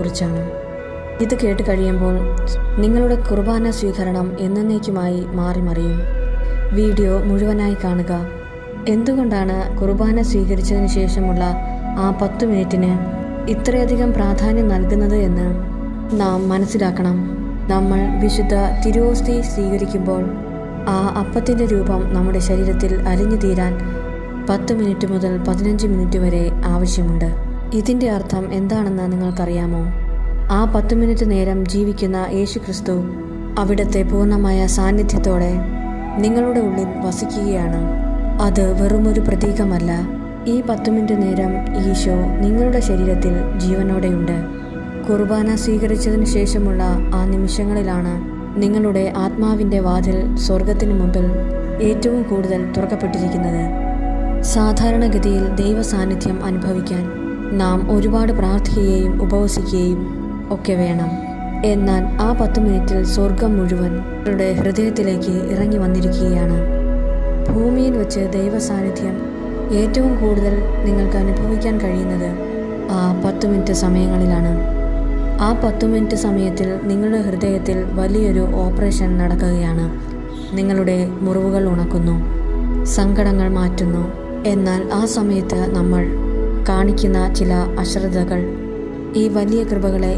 കുറിച്ചാണ്. ഇത് കേട്ട് കഴിയുമ്പോൾ നിങ്ങളുടെ കുർബാന സ്വീകരണം എന്നേക്കുമായി മാറിമറിയും. വീഡിയോ മുഴുവനായി കാണുക. എന്തുകൊണ്ടാണ് കുർബാന സ്വീകരിച്ചതിന് ശേഷമുള്ള ആ 10 മിനിറ്റിന് ഇത്രയധികം പ്രാധാന്യം നൽകുന്നത് എന്ന് നാം മനസ്സിലാക്കണം. നമ്മൾ വിശുദ്ധ തിരുവോസ്തി സ്വീകരിക്കുമ്പോൾ ആ അപ്പത്തിൻ്റെ രൂപം നമ്മുടെ ശരീരത്തിൽ അലിഞ്ഞു തീരാൻ 10 മിനിറ്റ് മുതൽ 15 മിനിറ്റ് വരെ ആവശ്യമുണ്ട്. ഇതിൻ്റെ അർത്ഥം എന്താണെന്ന് നിങ്ങൾക്കറിയാമോ? ആ 10 മിനിറ്റ് നേരം ജീവിക്കുന്ന യേശുക്രിസ്തു അവിടുത്തെ പൂർണ്ണമായ സാന്നിധ്യത്തോടെ നിങ്ങളുടെ ഉള്ളിൽ വസിക്കുകയാണ്. അത് വെറുമൊരു പ്രതീകമല്ല. ഈ 10 മിനിറ്റ് നേരം ഈശോ നിങ്ങളുടെ ശരീരത്തിൽ ജീവനോടെയുണ്ട്. കുർബാന സ്വീകരിച്ചതിന് ശേഷമുള്ള ആ നിമിഷങ്ങളിലാണ് നിങ്ങളുടെ ആത്മാവിൻ്റെ വാതിൽ സ്വർഗത്തിനു മുമ്പിൽ ഏറ്റവും കൂടുതൽ തുറക്കപ്പെട്ടിരിക്കുന്നത്. സാധാരണഗതിയിൽ ദൈവ സാന്നിധ്യം അനുഭവിക്കാൻ നാം ഒരുപാട് പ്രാർത്ഥിക്കുകയും ഉപവസിക്കുകയും ഒക്കെ വേണം. എന്നാൽ ആ 10 മിനിറ്റിൽ സ്വർഗം മുഴുവൻ നിങ്ങളുടെ ഹൃദയത്തിലേക്ക് ഇറങ്ങി വന്നിരിക്കുകയാണ്. ഭൂമിയിൽ വെച്ച് ദൈവ സാന്നിധ്യം ഏറ്റവും കൂടുതൽ നിങ്ങൾക്ക് അനുഭവിക്കാൻ കഴിയുന്നത് ആ 10 മിനിറ്റ് സമയങ്ങളിലാണ്. ആ 10 മിനിറ്റ് സമയത്തിൽ നിങ്ങളുടെ ഹൃദയത്തിൽ വലിയൊരു ഓപ്പറേഷൻ നടക്കുകയാണ്. നിങ്ങളുടെ മുറിവുകൾ ഉണക്കുന്നു, സങ്കടങ്ങൾ മാറ്റുന്നു. എന്നാൽ ആ സമയത്ത് നമ്മൾ കാണിക്കുന്ന ചില അശ്രദ്ധകൾ ഈ വലിയ കൃപകളെ